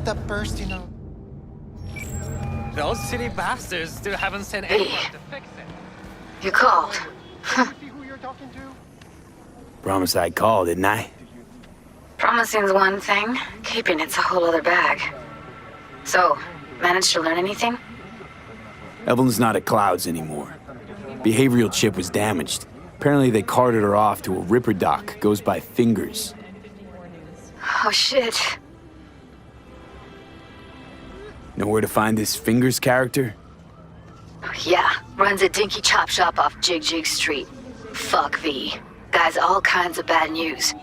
fucked up bursting out. Those city bastards still haven't sent anyone to fix it. You called. See who you're talking to? Promised I'd call, didn't I? Promising's one thing, keeping it's a whole other bag. So, managed to learn anything? Evelyn's not at Clouds anymore. Behavioral chip was damaged. Apparently they carted her off to a ripper dock. Goes by Fingers. Oh shit. Know where to find this Fingers character? Yeah, runs a dinky chop shop off Jig Street. Fuck V. Guy's all kinds of bad news.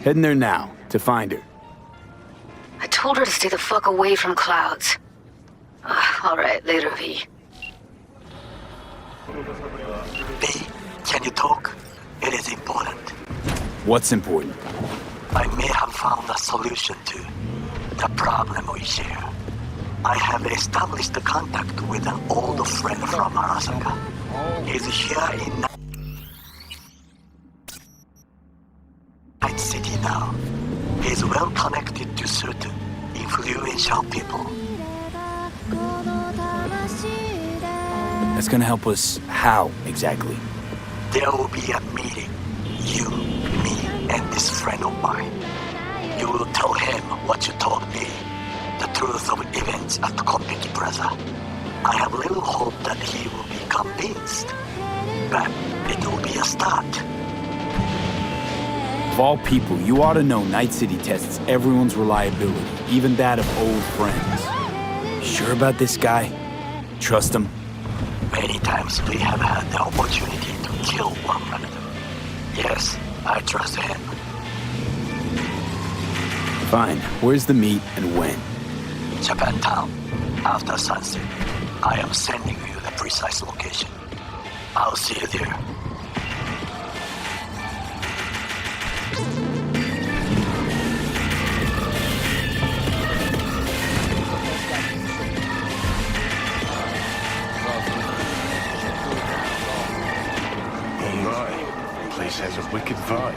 Heading there now, to find her. I told her to stay the fuck away from Clouds. Alright, later, V. B, can you talk? It is important. What's important? I may have found a solution to the problem we share. I have established a contact with an old friend from Arasaka. He's here in Night City now. He's well connected to certain influential people. That's gonna help us how, exactly? There will be a meeting. You, me, and this friend of mine. You will tell him what you told me. The truth of events at Konpeki Plaza. I have little hope that he will be convinced. But it will be a start. Of all people, you ought to know Night City tests everyone's reliability, even that of old friends. Sure about this guy? Trust him? Many times we have had the opportunity to kill one another. Yes, I trust him. Fine. Where's the meet and when? Japantown, after sunset. I am sending you the precise location. I'll see you there. Has a wicked vibe.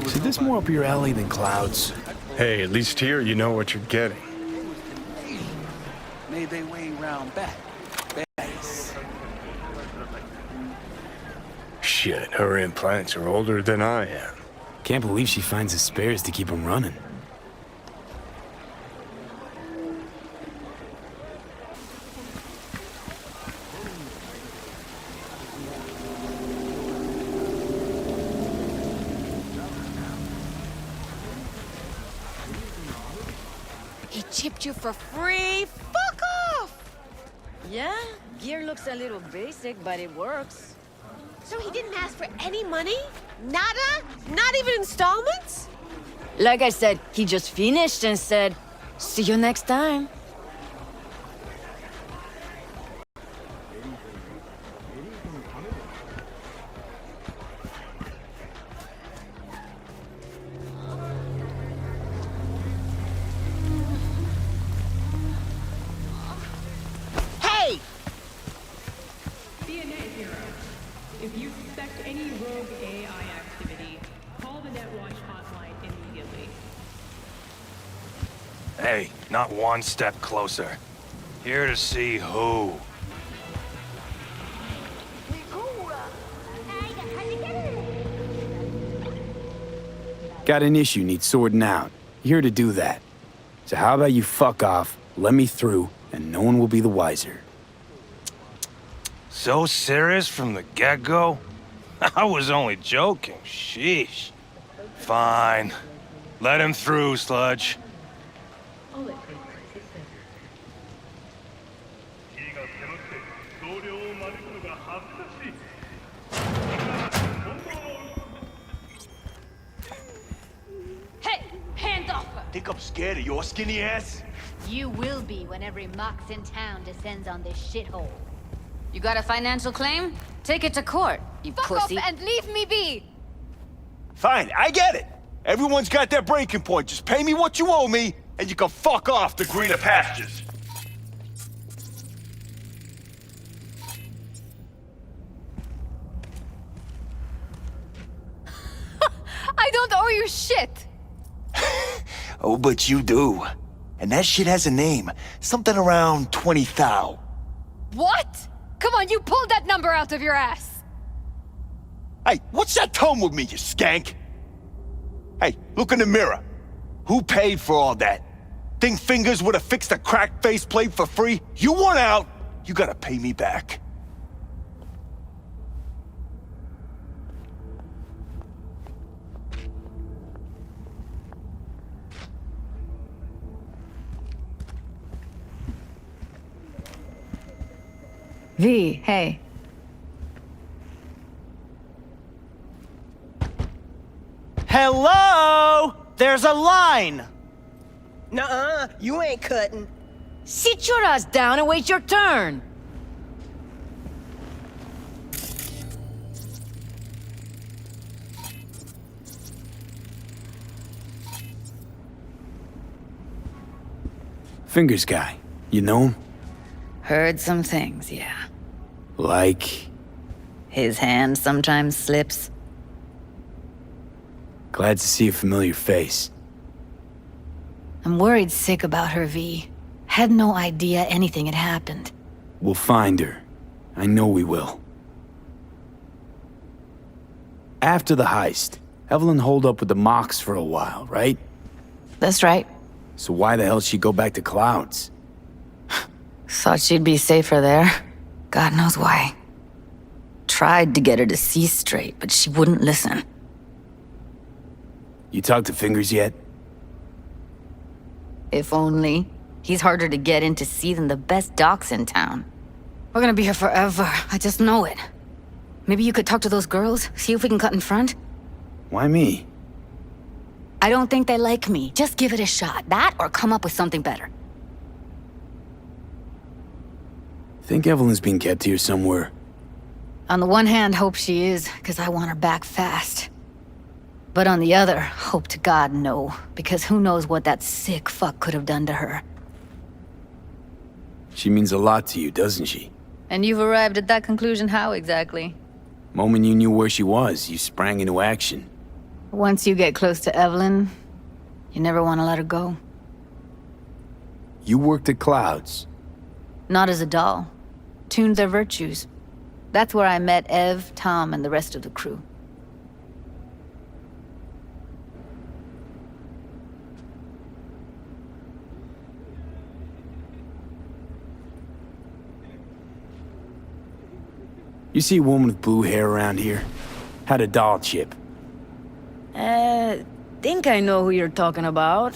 So this more up your alley than Clouds? Hey, at least here you know what you're getting. Made their way round back. Base. Shit, her implants are older than I am. Can't believe she finds the spares to keep them running. He chipped you for free? Fuck off! Yeah, gear looks a little basic, but it works. So he didn't ask for any money? Nada? Not even installments? Like I said, he just finished and said, see you next time. If you suspect any rogue AI activity, call the NetWatch hotline immediately. Hey, not one step closer. Here to see who. Got an issue needs sorting out. Here to do that. So how about you fuck off, let me through, and no one will be the wiser. So serious from the get-go? I was only joking, sheesh. Fine. Let him through, Sludge. Hey, hands off her! Think I'm scared of your skinny ass? You will be when every Mox in town descends on this shithole. You got a financial claim? Take it to court, you pussy. Fuck off and leave me be! Fine, I get it. Everyone's got their breaking point. Just pay me what you owe me, and you can fuck off to greener pastures. I don't owe you shit! Oh, but you do. And that shit has a name. Something around 20 thou. What? Come on, you pulled that number out of your ass! Hey, what's that tone with me, you skank? Hey, look in the mirror. Who paid for all that? Think Fingers would have fixed a cracked faceplate for free? You want out, you gotta pay me back. V, hey. Hello? There's a line! Nuh-uh, you ain't cutting. Sit your ass down and wait your turn! Fingers guy. You know him? Heard some things, yeah. Like... His hand sometimes slips. Glad to see a familiar face. I'm worried sick about her, V. Had no idea anything had happened. We'll find her. I know we will. After the heist, Evelyn holed up with the Mox for a while, right? That's right. So why the hell she go back to Clouds? Thought she'd be safer there. God knows why. Tried to get her to see straight, but she wouldn't listen. You talked to Fingers yet? If only. He's harder to get in to see than the best docs in town. We're gonna be here forever. I just know it. Maybe you could talk to those girls, see if we can cut in front? Why me? I don't think they like me. Just give it a shot. That or come up with something better. Think Evelyn's being kept here somewhere. On the one hand, hope she is, because I want her back fast. But on the other, hope to God no, because who knows what that sick fuck could have done to her. She means a lot to you, doesn't she? And you've arrived at that conclusion how exactly? Moment you knew where she was, you sprang into action. Once you get close to Evelyn, you never want to let her go. You worked at Clouds. Not as a doll. Tuned their virtues. That's where I met Ev, Tom, and the rest of the crew. You see a woman with blue hair around here? Had a doll chip. Think I know who you're talking about.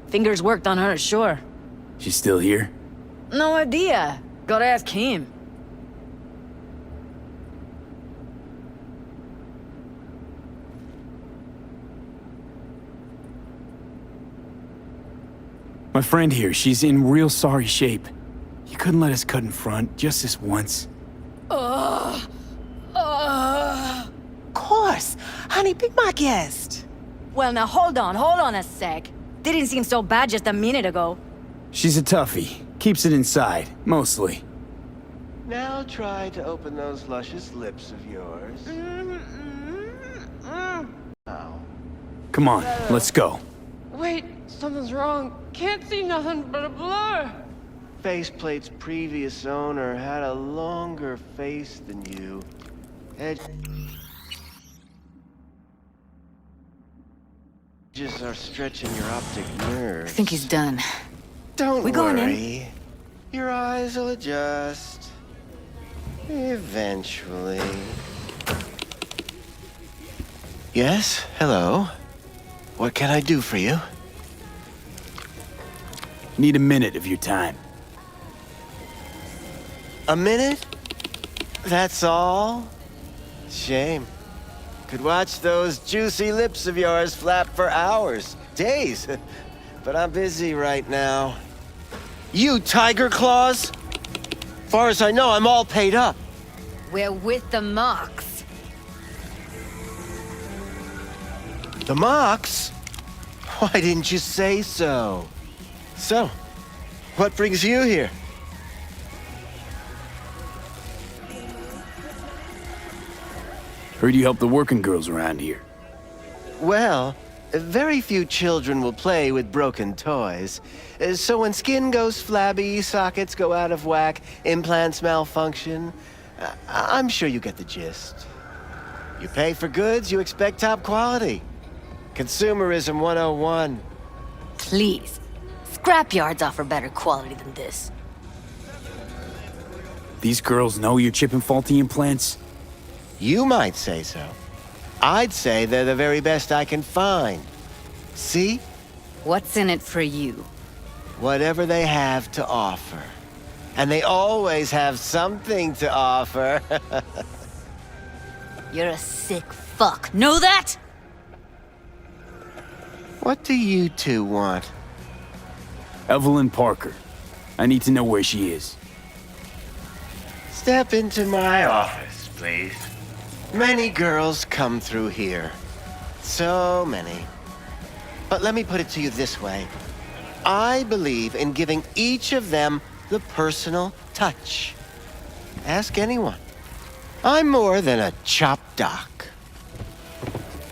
Fingers worked on her, sure. She's still here? No idea. Gotta ask him. My friend here, she's in real sorry shape. You couldn't let us cut in front, just this once. Of course. Honey, be my guest. Well, now hold on a sec. Didn't seem so bad just a minute ago. She's a toughie. Keeps it inside, mostly. Now try to open those luscious lips of yours. Now. Come on, let's go. Wait, something's wrong. Can't see nothing but a blur. Faceplate's previous owner had a longer face than you. Edges are stretching your optic nerves. I think he's done. Don't We going in? worry. Your eyes will adjust. Eventually. Yes? Hello? What can I do for you? Need a minute of your time. A minute? That's all? Shame. Could watch those juicy lips of yours flap for hours, days. But I'm busy right now. You Tiger Claws? Far as I know, I'm all paid up. We're with the Mox. The Mox? Why didn't you say so? So, what brings you here? Heard you help the working girls around here. Well, Very few children will play with broken toys. So when skin goes flabby, sockets go out of whack, implants malfunction, I'm sure you get the gist. You pay for goods, you expect top quality. Consumerism 101. Please. Scrapyards offer better quality than this. These girls know you're chipping faulty implants? You might say so. I'd say they're the very best I can find. See? What's in it for you? Whatever they have to offer. And they always have something to offer. You're a sick fuck. Know that? What do you two want? Evelyn Parker. I need to know where she is. Step into my office, please. Many girls come through here. So many. But let me put it to you this way. I believe in giving each of them the personal touch. Ask anyone. I'm more than a chop doc.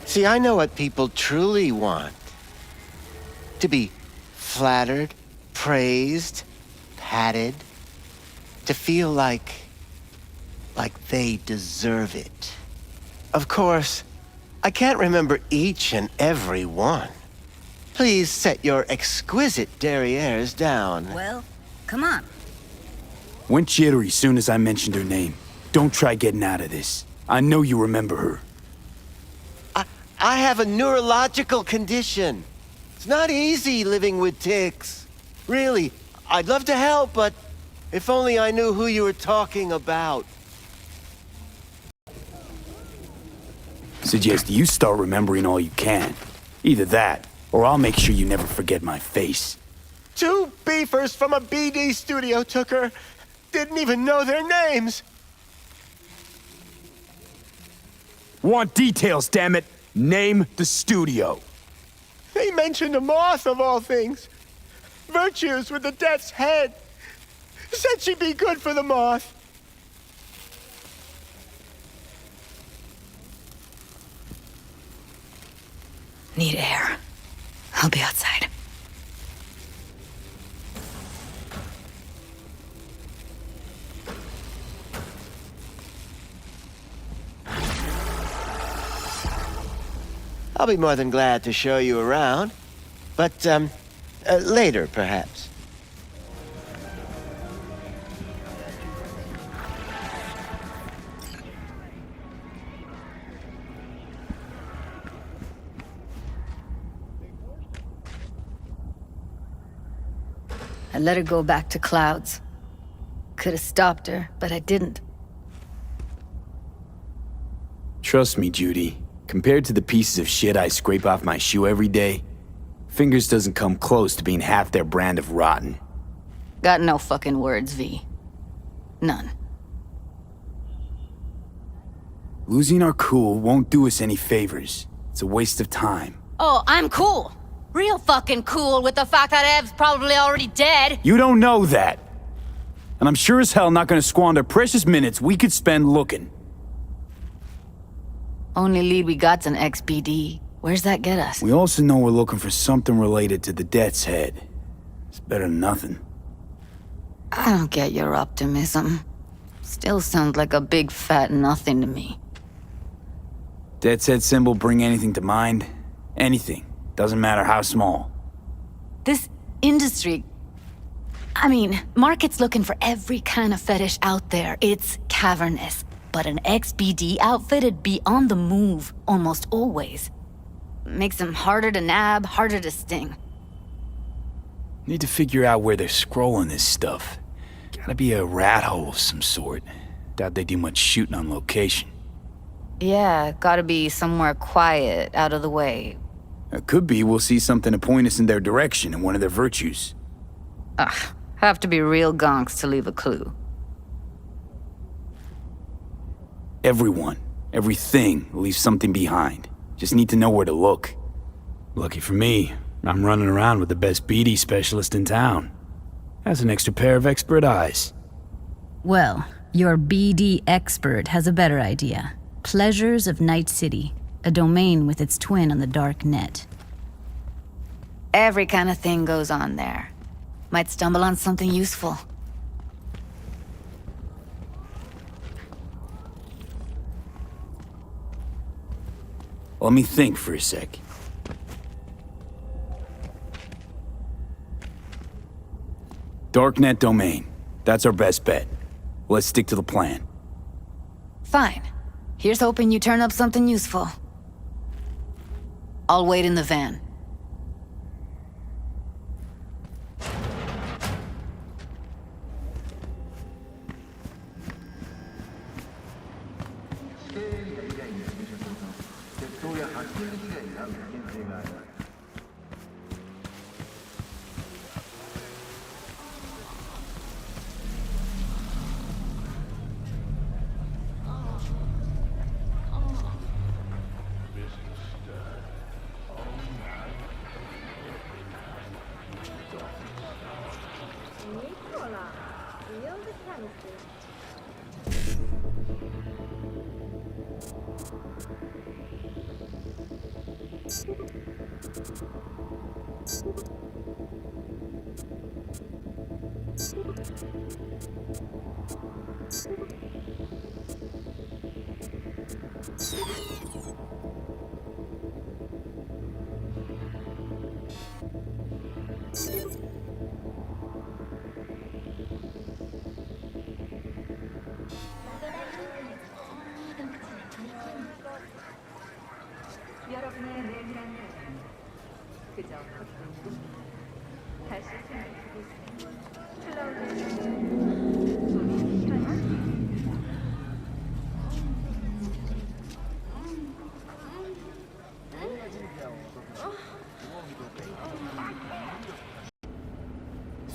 See, I know what people truly want. To be flattered, praised, patted. To feel like they deserve it. Of course, I can't remember each and every one. Please set your exquisite derrieres down. Well, come on. Went jittery soon as I mentioned her name. Don't try getting out of this. I know you remember her. I have a neurological condition. It's not easy living with tics. Really, I'd love to help, but if only I knew who you were talking about. Suggest you start remembering all you can. Either that, or I'll make sure you never forget my face. 2 beefers from a BD studio took her. Didn't even know their names. Want details, damn it! Name the studio. They mentioned a moth of all things. Virtues with the death's head. Said she'd be good for the moth. Need air. I'll be outside. I'll be more than glad to show you around. But, later, perhaps. I let her go back to Clouds. Could have stopped her, but I didn't. Trust me, Judy. Compared to the pieces of shit I scrape off my shoe every day, Fingers doesn't come close to being half their brand of rotten. Got no fucking words, V. None. Losing our cool won't do us any favors. It's a waste of time. Oh, I'm cool. Real fucking cool with the fact that Ev's probably already dead. You don't know that. And I'm sure as hell not gonna squander precious minutes we could spend looking. Only lead we got's an XBD. Where's that get us? We also know we're looking for something related to the Death's Head. It's better than nothing. I don't get your optimism. Still sounds like a big fat nothing to me. Death's Head symbol bring anything to mind? Anything. Doesn't matter how small. This industry... I mean, market's looking for every kind of fetish out there. It's cavernous. But an XBD outfit'd be on the move, almost always. Makes them harder to nab, harder to sting. Need to figure out where they're scrolling this stuff. Gotta be a rat hole of some sort. Doubt they do much shooting on location. Yeah, gotta be somewhere quiet, out of the way. It could be we'll see something to point us in their direction in one of their virtues. Ugh, have to be real gonks to leave a clue. Everyone, everything leaves something behind. Just need to know where to look. Lucky for me, I'm running around with the best BD specialist in town. Has an extra pair of expert eyes. Well, your BD expert has a better idea. Pleasures of Night City, a domain with its twin on the dark net. Every kind of thing goes on there. Might stumble on something useful. Let me think for a sec. Darknet domain. That's our best bet. Let's stick to the plan. Fine. Here's hoping you turn up something useful. I'll wait in the van.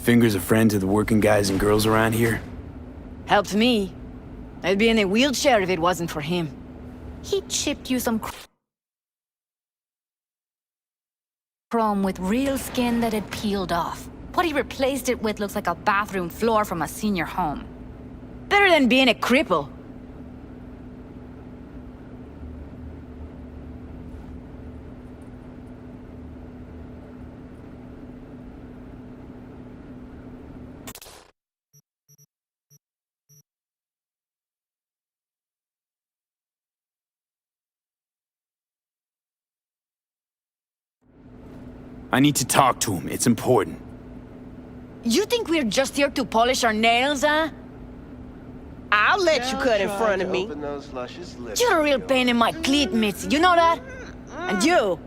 Fingers are friends of the working guys and girls around here? Helped me. I'd be in a wheelchair if it wasn't for him. He chipped you some chrome with real skin that had peeled off. What he replaced it with looks like a bathroom floor from a senior home. Better than being a cripple. I need to talk to him. It's important. You think we're just here to polish our nails, huh? I'll let you cut in front of me. You're a real pain in my cleat, Mitzi. You know that? And you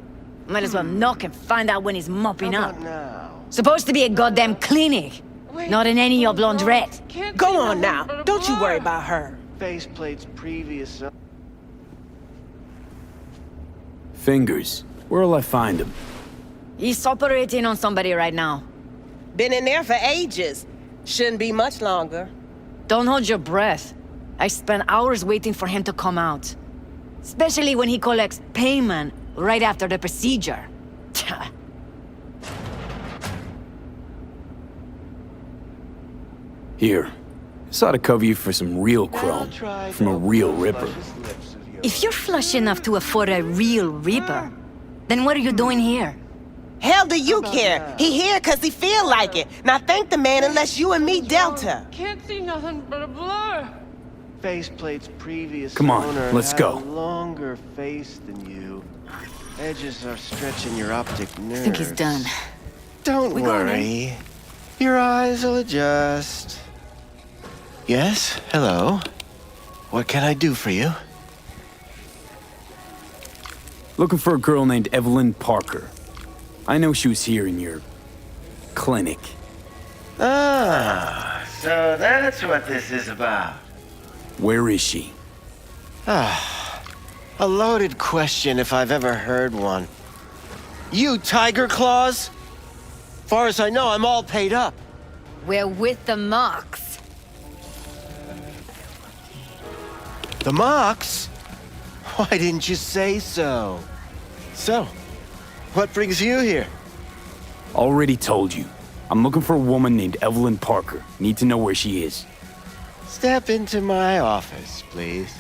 might as well knock and find out when he's mopping up. Supposed to be a goddamn clinic, not in any of laundrette. Go on now. Don't you worry about her. Faceplate's previous... Fingers. Where'll I find him? He's operating on somebody right now. Been in there for ages. Shouldn't be much longer. Don't hold your breath. I spent hours waiting for him to come out. Especially when he collects payment right after the procedure. Here. This ought to cover you for some real chrome. From a real ripper. If you're flush enough to afford a real reaper, then what are you doing here? Hell do you care? He here cause he feel like it. Now thank the man unless you and me dealt her. Can't see nothing but a blur. Faceplate's previous Come on, owner let's had go. a longer face than you. Edges are stretching your optic nerves. I think he's done. Don't worry. Your eyes will adjust. Yes, hello. What can I do for you? Looking for a girl named Evelyn Parker. I know she was here in your... clinic. Ah, so that's what this is about. Where is she? Ah, a loaded question if I've ever heard one. You Tiger Claws? Far as I know, I'm all paid up. We're with the Mox. The Mox? Why didn't you say so? So, what brings you here? Already told you. I'm looking for a woman named Evelyn Parker. Need to know where she is. Step into my office, please.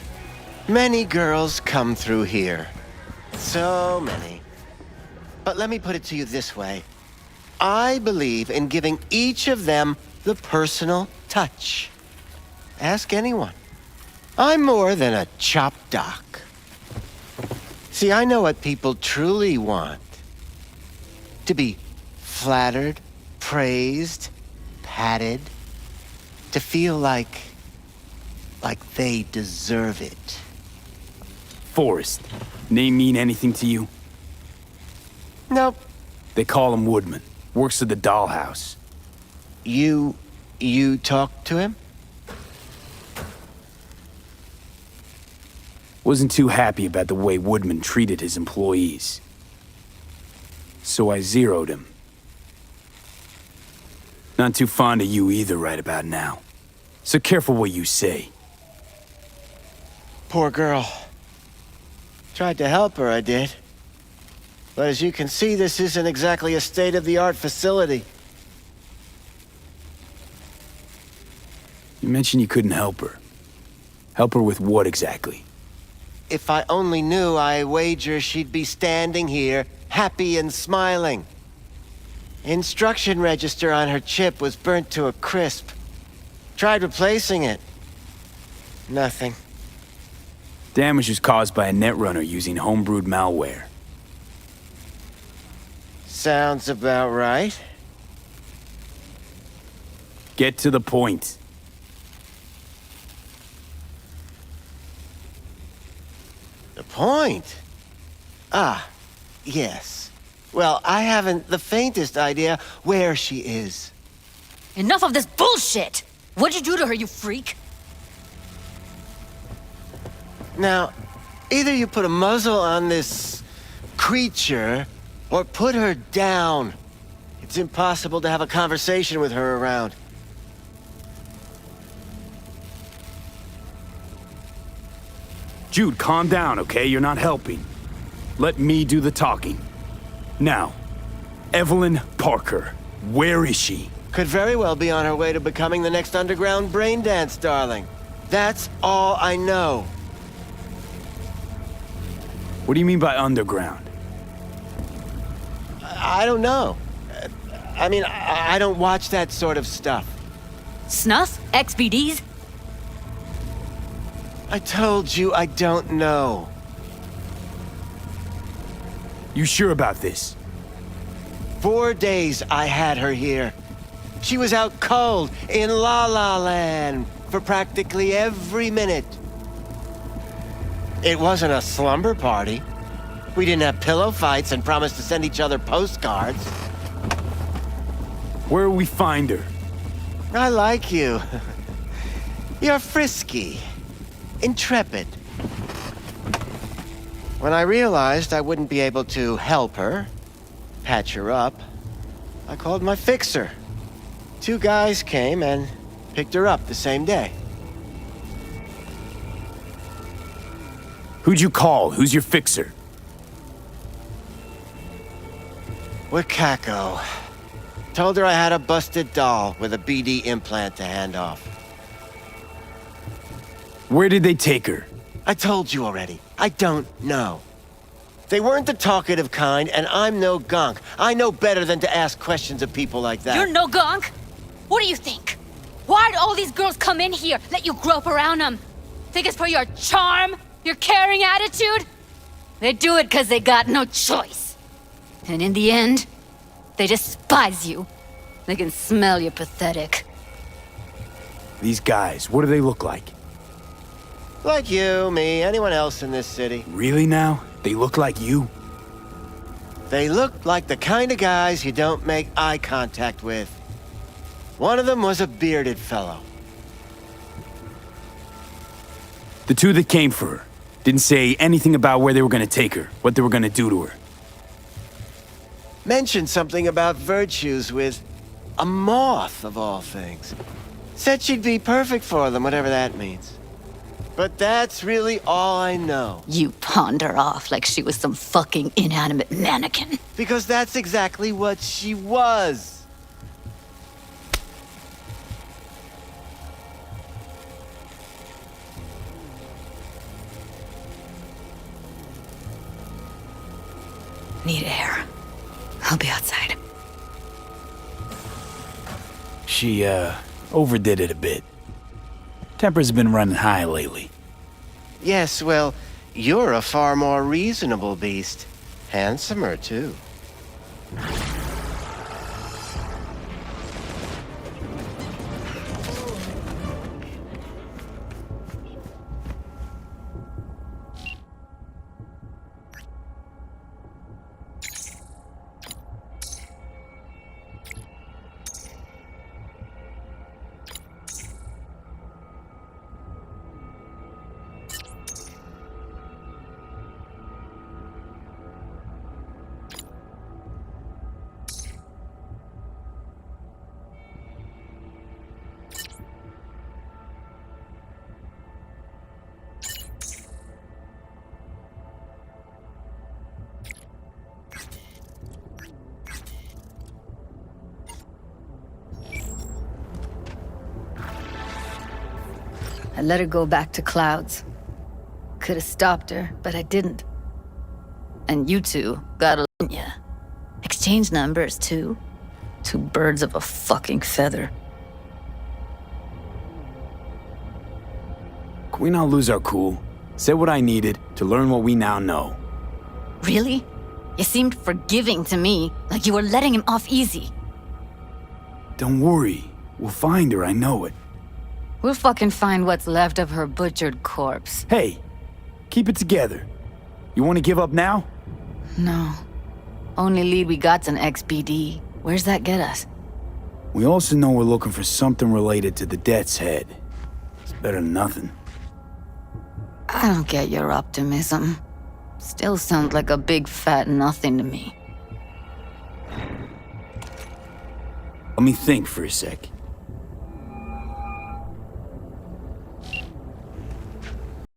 Many girls come through here. So many. But let me put it to you this way. I believe in giving each of them the personal touch. Ask anyone. I'm more than a chop doc. See, I know what people truly want. To be flattered, praised, patted. To feel like they deserve it. Forrest, name mean anything to you? Nope. They call him Woodman. Works at the dollhouse. You talked to him? Wasn't too happy about the way Woodman treated his employees. So I zeroed him. Not too fond of you either right about now. So careful what you say. Poor girl. Tried to help her, I did. But as you can see, this isn't exactly a state-of-the-art facility. You mentioned you couldn't help her. Help her with what exactly? If I only knew, I wager she'd be standing here, happy and smiling. Instruction register on her chip was burnt to a crisp. Tried replacing it. Nothing. Damage was caused by a netrunner using homebrewed malware. Sounds about right. Get to the point. The point? Ah, yes. Well, I haven't the faintest idea where she is. Enough of this bullshit! What'd you do to her, you freak? Now, either you put a muzzle on this creature, or put her down. It's impossible to have a conversation with her around. Jude, calm down, okay? You're not helping. Let me do the talking. Now, Evelyn Parker, where is she? Could very well be on her way to becoming the next underground brain dance darling. That's all I know. What do you mean by underground? I don't know. I mean, I don't watch that sort of stuff. Snuff? XBDs? I told you I don't know. You sure about this? 4 days I had her here. She was out cold in La La Land for practically every minute. It wasn't a slumber party. We didn't have pillow fights and promised to send each other postcards. Where will we find her? I like you. You're frisky, intrepid. When I realized I wouldn't be able to help her, patch her up, I called my fixer. 2 guys came and picked her up the same day. Who'd you call? Who's your fixer? Wakako. Told her I had a busted doll with a BD implant to hand off. Where did they take her? I told you already. I don't know. They weren't the talkative kind, and I'm no gunk. I know better than to ask questions of people like that. You're no gunk? What do you think? Why'd all these girls come in here, let you grope around them? Think it's for your charm? Your caring attitude? They do it because they got no choice. And in the end, they despise you. They can smell you're pathetic. These guys, what do they look like? Like you, me, anyone else in this city. Really now? They look like you? They look like the kind of guys you don't make eye contact with. One of them was a bearded fellow. The 2 that came for her didn't say anything about where they were gonna take her, what they were gonna do to her. Mentioned something about virtues with a moth, of all things. Said she'd be perfect for them, whatever that means. But that's really all I know. You pawned her off like she was some fucking inanimate mannequin. Because that's exactly what she was. Need air. I'll be outside. she, overdid it a bit. Temper's been running high lately. Yes, well, you're a far more reasonable beast. Handsomer, too. I let her go back to Clouds. Could have stopped her, but I didn't. And you two got a yeah. Exchange numbers, too. Two birds of a fucking feather. Can we not lose our cool? Said what I needed to learn what we now know. Really? You seemed forgiving to me, like you were letting him off easy. Don't worry. We'll find her, I know it. We'll fucking find what's left of her butchered corpse. Hey, keep it together. You want to give up now? No. Only lead we got's an XBD. Where's that get us? We also know we're looking for something related to the Death's Head. It's better than nothing. I don't get your optimism. Still sounds like a big fat nothing to me. Let me think for a sec.